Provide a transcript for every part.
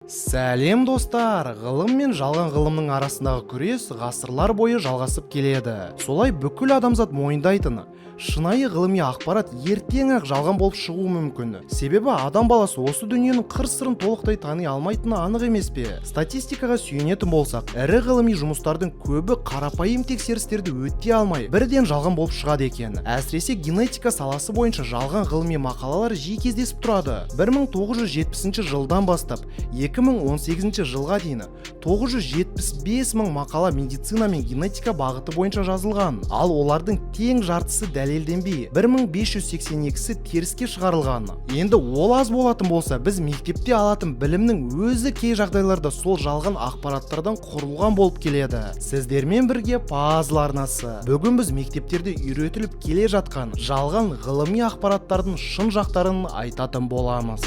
Сәлем достар, ғылым мен жалған ғылымның арасындағы күрес ғасырлар бойы жалғасып келеді. Солай бүкіл адамзат мойындайтыны, шынайы ғылыми ақпарат ертең-ақ жалған болып шығуы мүмкін. Себебі адам баласы осы дүниенің қыр-сырын толықтай тани алмайтыны анық емес пе? Статистикаға сүйенетін болсақ, ірі ғылыми жұмыстардың көбі қарапайым тексерістерді өте алмай, бірден жалған болып шығады екен. Әсіресе генетика саласы бойынша жалған ғылыми мақалалар жиі кездесіп тұрады. 1970 жылдан бастап 2018 жылға дейін 975 мың мақала медицина мен генетика бағыты бойынша жазылған. Ал олардың тең жартысы дәлелденбей, 1582-сі теріске шығарылған. Енді ол аз болатын болса, біз мектепте алатын білімнің өзі кей жағдайларда сол жалған ақпараттардан құрылған болып келеді. Сіздермен бірге пазл арнасы. Бүгін біз мектептерде үйретіліп келе жатқан жалған ғылыми ақпараттардың шын жақтарын айтатын боламыз.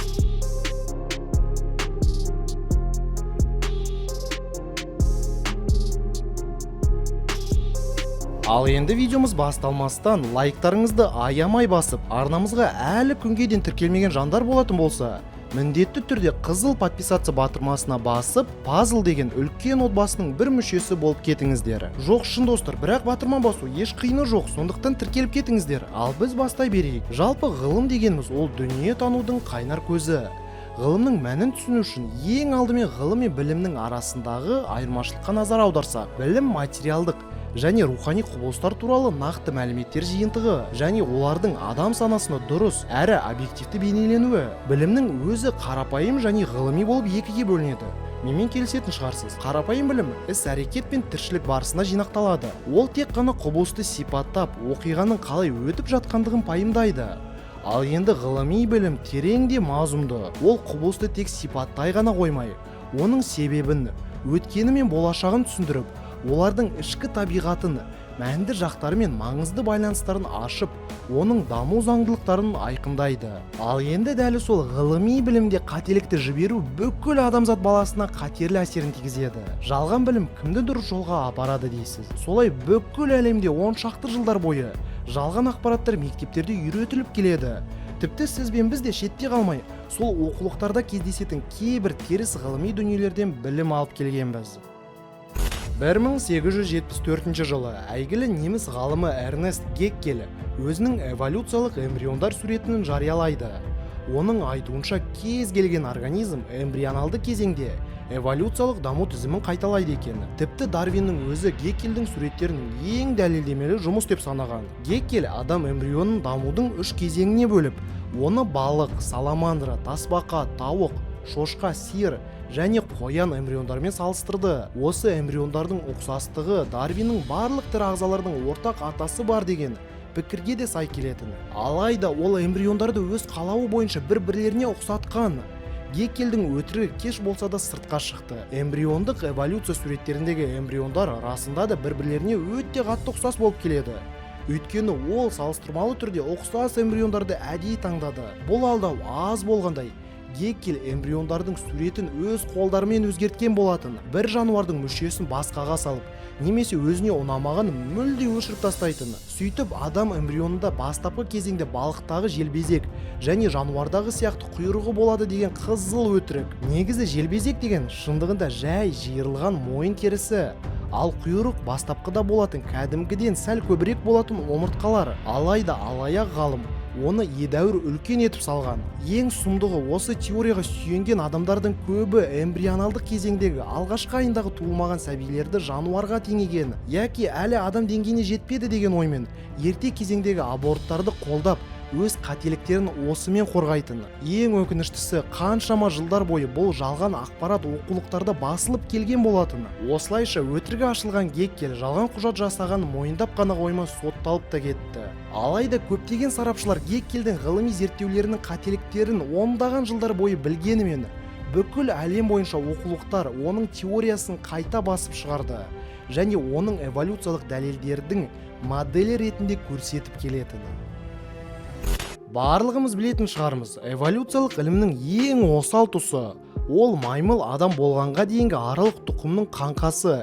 Ал енді видеомыз басталмастан лайктарыңызды аямай басып, арнамызға әлі күнге дейін тіркелмеген жандар болатын болса, міндетті түрде қызыл подписаться батырмасына басып, пазл деген үлкен отбасының бір мүшесі болып кетіңіздер. Жоқ, шын достар, бірақ батырма басу еш қиыны жоқ, сондықтан тіркеліп кетіңіздер. Ал біз бастай берейік. Жалпы ғылым дегеніміз ол дүние танудың қайнар көзі. Ғылымның мәнін түсіну үшін ең алдымен ғылым мен білімнің арасындағы айырмашылыққа назар аударсақ, білім материалдық және рухани құбылыстар туралы нақты мәліметтер жиынтығы және олардың адам санасына дұрыс әрі объективті бейнеленуі. Білімнің өзі қарапайым және ғылыми болып екіге бөлінеді. Менімен келісетін шығарсыз. Қарапайым білім іс-әрекет пен тіршілік барысында жинақталады. Ол тек қана құбылысты сипаттап, оқиғаның қалай өтіп жатқандығын пайымдайды. Ал енді ғылыми білім терең де мазмұнды. Ол құбылысты тек сипаттай ғана қоймай, оның себебін, өткені мен болашағын түсіндіріп, олардың ішкі табиғатын, мәнді жақтары мен маңызды байланыстарын ашып, оның даму заңдылықтарын айқындайды. Ал енді дәл сол ғылыми білімде қателікті жіберу бүкіл адамзат баласына қатерлі әсерін тигізеді. Жалған білім кімді дұрыс жолға апарады дейсіз? Солай бүкіл әлемде 10 шақты жылдар бойы жалған ақпараттар мектептерде үйретіліп келеді. Тіпті сіз бен біз де шетте қалмай, сол оқулықтарда кездесетін кейбір теріс ғылыми дүниелерден білім алып келгенбіз. 1874 жылы әйгілі неміс ғалымы Эрнест Геккель өзінің эволюциялық эмбриондар суретінің жариялайды. Оның айтуынша кез келген организм эмбрионалды кезеңде эволюциялық даму тізімін қайталайды екен. Тіпті Дарвиннің өзі Геккельдің суреттерінің ең дәлелдемелі жұмыс деп санаған. Геккель Адам Эмбрионын дамудың 3 кезеңіне бөліп, оны балық, саламандра, тасбақа, тауық, шошқа, сиыр және қоян эмбриондармен салыстырды. Осы эмбриондардың ұқсастығы Дарвиннің барлық тірі ағзалардың ортақ атасы бар деген пікірге де сай келетін. Алайда ол эмбриондарды өз қалауы бойынша бір-бірлеріне ұқсатқан. Геккельдің өтірігі кеш болса да сыртқа шықты. Эмбриондық эволюция суреттеріндегі эмбриондар расында да бір-бірлеріне өте қатты ұқсас болып келеді. Өйткені ол салыстырмалы түрде ұқсас эмбриондарды әдейі таңдады. Бұл алдау аз болғандай, Геккель эмбриондардың суретін өз қолдарымен өзгерткен болатын. Бір жануардың мүшесін басқаға салып, немесе өзіне ұнамаған мүлде өшіріп тастайтын. Сөйтіп Адам эмбрионында бастапқы кезеңде балықтағы желбезек және жануардағы сияқты құйрығы болады деген қызыл өтірік. Негізі желбезек деген шындығында жай жиырылған мойын терісі. Ал құйрық бастапқыда болатын кәдімгіден сәл көбірек болатын омыртқалар. Алайда алаяқ ғалым оны едәуір үлкен етіп салған. Ең сұмдығы, осы теорияға сүйенген адамдардың көбі эмбрионалдық кезеңдегі алғашқы айындағы туылмаған сәбилерді жануарға теңеген, яки әлі адам деңгейіне жетпеді деген оймен ерте кезеңдегі аборттарды қолдап, өз қателіктерін осымен қорғайтын. Ең өкініштісі, қаншама жылдар бойы бұл жалған ақпарат оқулықтарда басылып келген болатын. Осылайша өтірігі ашылған Геккель жалған құжат жасаған мойындап қана қоймай сотталып та кетті. Алайда көптеген сарапшылар Геккельдің ғылыми зерттеулерінің қателіктерін ондаған жылдар бойы білгенімен, бүкіл әлем бойынша оқулықтар оның теориясын қайта басып шығарды және оның эволюциялық дәлелдердің моделі ретінде көрсетіп келетіні. Барлығымыз білетін шығармыз, эволюциялық ілімнің ең осал тұсы ол маймыл адам болғанға дейінгі аралық тұқымның қаңқасы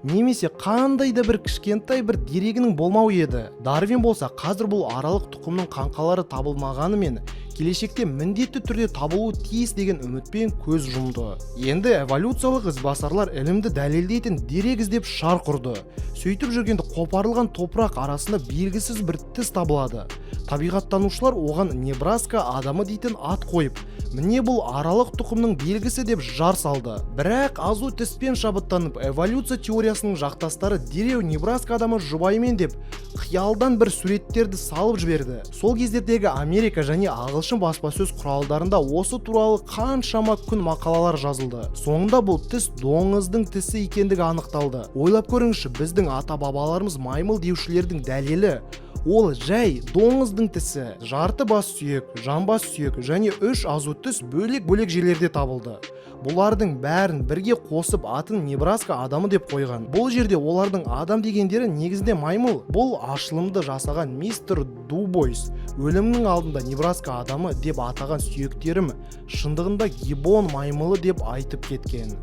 немесе қандай да бір кішкентай бір дерегінің болмау еді. Дарвин болса қазір бұл аралық тұқымның қаңқалары табылмағанымен келешекте міндетті түрде табылуы тиіс деген үмітпен көз жұмды. Енді эволюциялық ізбасарлар ілімді дәлелдейтін дерек іздеп шарқ ұрды. Сөйтіп жүргенде қопарылған топырақ арасында белгісіз бір тіс табылады. Табиғаттанушылар оған Небраска Адамы дейтін ат қойып, міне бұл аралық тұқымның белгісі деп жар салды. Бірақ азу тіспен шабыттанып, эволюция теориясының жақтастары дереу Небраска Адамы жұбайымен деп қиялдан бір суреттерді салып жіберді. Сол кездердегі Америка және ағылшын баспасөз құралдарында осы туралы қаншама күн мақалалар жазылды. Соңында бұл тіс доңыздың тісі екендігі анықталды. Ойлап көріңізші, біздің ата-бабаларымыз маймыл деушілердің дәлелі ол жай доңыздың тісі. Жарты бас сүйек, жамбас сүйек және 3 азу тіс бөлек-бөлек жерлерде табылды. Бұлардың бәрін бірге қосып атын Небраска Адамы деп қойған. Бұл жерде олардың адам дегендері негізінде маймыл. Бұл ашылымды жасаған мистер Дубойс өлімнің алдында Небраска Адамы деп атаған сүйектерім шындығында гиббон маймылы деп айтып кеткен.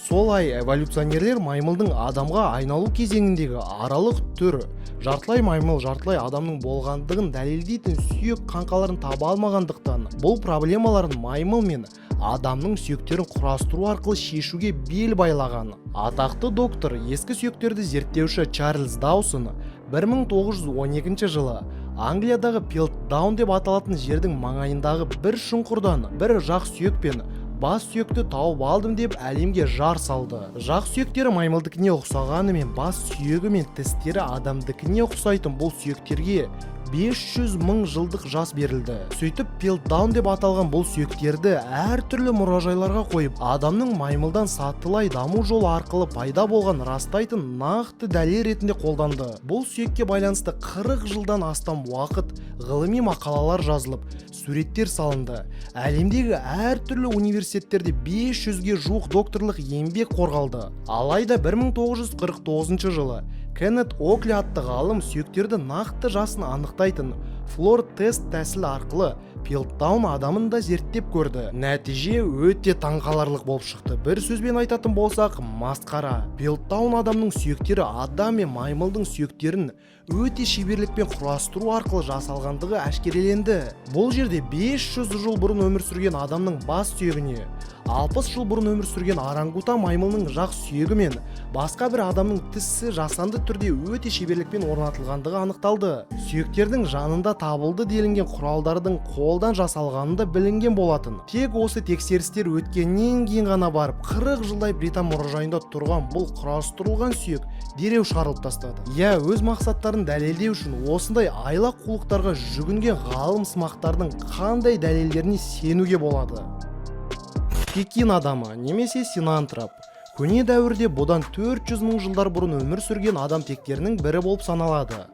Солай эволюционерлер маймылдың адамға айналу кезеңіндегі аралық түр, жартылай маймыл, жартылай адамның болғандығын дәлелдейтін сүйек қаңқаларын таба алмағандықтан, бұл проблемаларын маймыл мен адамның сүйектерін құрастыру арқылы шешуге бел байлаған. Атақты доктор, ескі сүйектерді зерттеуші Чарльз Даусон 1912 жылы Англиядағы Пилтдаун деп аталатын жердің маңайындағы бір шұңқырдан бір жақ сүйек пен бас сүйекті тауып алдым деп әлемге жар салды. Жақ сүйектері маймылдікіне ұқсағанымен бас сүйегі мен тістері адамдікіне ұқсайтын бұл сүйектерге 500 мың жылдық жас берілді. Сөйтіп Пилтдаун деп аталған бұл сүйектерді әртүрлі мұражайларға қойып, адамның маймылдан сатылай даму жолы арқылы пайда болған растайтын нақты дәлел ретінде қолданды. Бұл сүйекке байланысты 40 жылдан астам уақыт ғылыми мақалалар жазылып, суреттер салынды. Әлемдегі әртүрлі университеттерде 500-ге жуық докторлық еңбек қорғалды. Алайда 1949 жылы Кеннет Окли атты ғалым сүйектерді нақты жасын анықтайтын флор тест тәсілі арқылы Пилтдаун Адамын да зерттеп көрді. Нәтиже өте таңқаларлық болып шықты. Бір сөзбен айтатын болсақ, масқара. Пилтдаун Адамның сүйектері адам мен маймылдың сүйектерін өте шеберлікпен құрастыру арқылы жасалғандығы әшкереленді. Бұл жерде 500 жыл бұрын өмір сүрген адамның бас сүйегіне, 60 жыл бұрын өмір сүрген орангутан маймылның жақ сүйегі мен басқа бір адамның тісі жасанды түрде өте шеберлікпен орнатылғандығы анықталды. Сүйектердің жанында табылды делінген құралдардың қолдан жасалғаны да білінген болатын. Тек осы тексерістер өткеннен кейін ғана барып 40 жылдай Британ мұражайында тұрған бұл құрастырылған сүйек дереу шығарылып тастады. Өз мақсаттарын дәлелдеу үшін осындай айлақ қулықтарға жүгінген ғалым сымақтардың қандай дәлелдеріне сенуге болады? Пекин адамы немесе синантроп. Көне дәуірде бұдан 400 мың жылдар бұрын өмір сүрген адам тектерінің бірі болып саналады.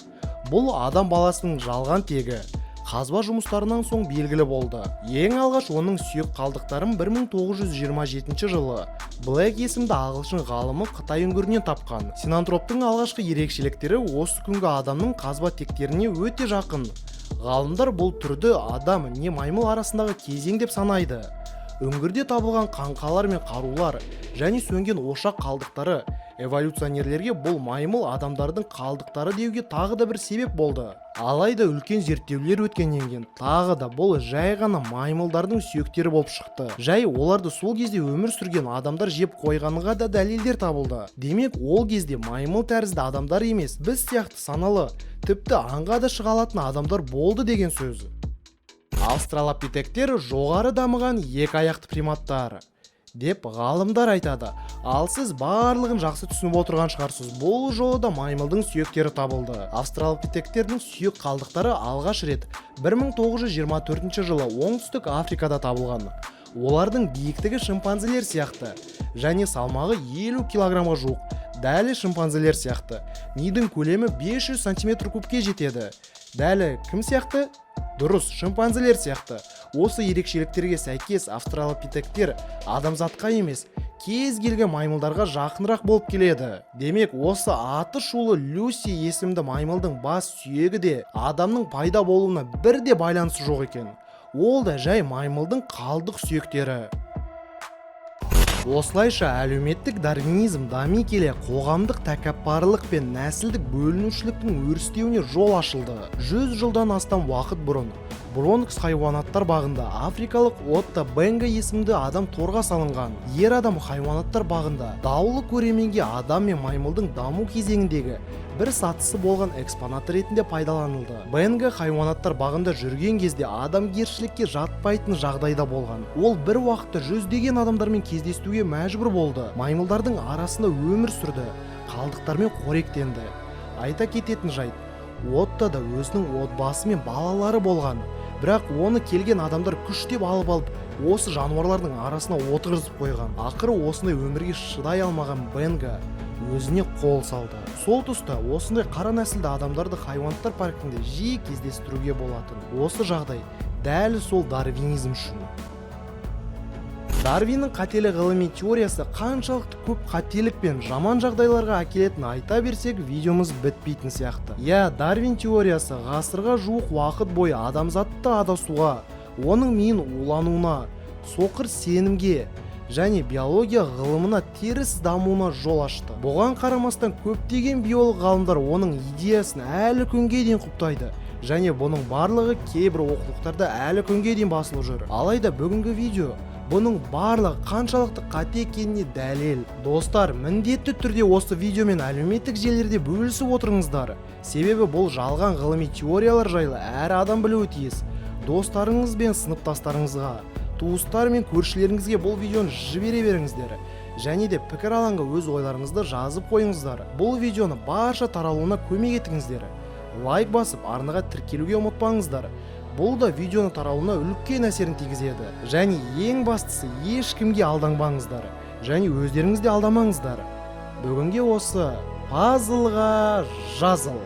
Бұл адам баласының жалған тегі қазба жұмыстарынан соң белгілі болды. Ең алғаш оның сүйек қалдықтарын 1927 жылы Блэк есімді ағылшын ғалымы Қытай үңгірінен тапқан. Синантроптың алғашқы ерекшеліктері осы күнгі адамның қазба тектеріне өте жақын. Ғалымдар бұл түрді адам не маймыл арасындағы кезең деп санайды. Үңгірде табылған қаңқалар мен қарулар және сөнген ошақ қалдықтары эволюционерлерге бұл маймыл адамдардың қалдықтары деуге тағы да бір себеп болды. Алайда үлкен зерттеулер өткеннен кейін тағы да бұл жай ғана маймылдардың сүйектері болып шықты. Жай оларды сол кезде өмір сүрген адамдар жеп қойғанға да дәлелдер табылды. Демек ол кезде маймыл тәрізді адамдар емес, біз сияқты саналы, тіпті аңға да шыға алатын адамдар болды деген сөз. Австралопитектер жоғары дамыған екі аяқты приматтар деп ғалымдар айтады. Ал сіз барлығын жақсы түсініп отырған шығарсыз. Бұл жолы да маймылдың сүйектері табылды. Австралопитектердің сүйек қалдықтары алғаш рет 1924 жылы оңтүстік Африкада табылған. Олардың биіктігі шимпанзелер сияқты және салмағы 50 килограммға жуық. Дәлі шимпанзелер сияқты. Мидың көлемі 500 сантиметр кубке жетеді. Дәлі кім сияқты? Дұрыс, шимпанзелер сияқты. Осы ерекшеліктерге сәйкес австралопитектер адамзатқа емес, кез келген маймылдарға жақынырақ болып келеді. Демек, осы аты шулы Люси есімді маймылдың бас сүйегі де адамның пайда болуына бірде байланысы жоқ екен. Ол да жай маймылдың қалдық сүйектері. Осылайша әлеуметтік дарвинизм дами келе қоғамдық тәкаппарлық пен нәсілдік бөлінушіліктің өрістеуіне жол ашылды. 100 жылдан астам уақыт бұрын Бронкс хайуанаттар бағында африкалық Отто Бенга есімді адам торға салынған. Ер адам хайуанаттар бағында даулы көрерменге адам мен маймылдың даму кезеңіндегі бір сатысы болған экспонат ретінде пайдаланылды. Бенга хайуанаттар бағында жүрген кезде адамгершілікке жатпайтын жағдайда болған. Ол бір уақытта жүздеген адамдармен кездесуге мәжбүр болды. Маймылдардың арасында өмір сүрді, қалдықтармен қоректенді. Айта кететін жайт, Оттода өзінің отбасы мен балалары болған. Бірақ оны келген адамдар күштеп алып осы жануарлардың арасына отырғызып қойған. Ақыры осындай өмірге шыдай алмаған Бенга өзіне қол салды. Сол тұста осындай қара нәсілді адамдарды хайуанаттар паркінде жиі кездестіруге болатын. Осы жағдай дәл сол дарвинизм үшін. Дарвиннің қателі ғылыми теориясы қаншалықты көп қателік пен жаман жағдайларға әкелетінін айта берсек, видеомыз бітпейтін сияқты. Дарвин теориясы ғасырға жуық уақыт бойы адамзатты адасуға, оның миын улануына, соқыр сенімге және биология ғылымына теріс дамуына жол ашты. Бұған қарамастан көптеген биолог ғалымдар оның идеясын әлі күнге дейін құптайды. Және бұның барлығы кейбір оқулықтарда әлі күнге дейін басылып жүр. Алайда бүгінгі видео бұның барлығы қаншалықты қате екеніне дәлел. Достар, міндетті түрде осы видеомен әлеуметтік желілерде бөлісіп отырыңыздар. Себебі бұл жалған ғылыми теориялар жайлы әр адам білуі тиіс. Достарыңыз бен сыныптастарыңызға, туыстар мен көршілеріңізге бұл видеоны жібере беріңіздер. Және де пікір алаңға өз ойларыңызды жазып қойыңыздар. Бұл видеоны барша таралуына көмек етіңіздер. Лайк басып, арнаға тіркелуге ұмытпаңыздар. Бұл да видеоны таралуына үлкен әсерін тигізеді. Және ең бастысы, ешкімге алданбаңыздар. Және өздеріңізде алдамаңыздар. Бүгінге осы. Пазлға жазыл.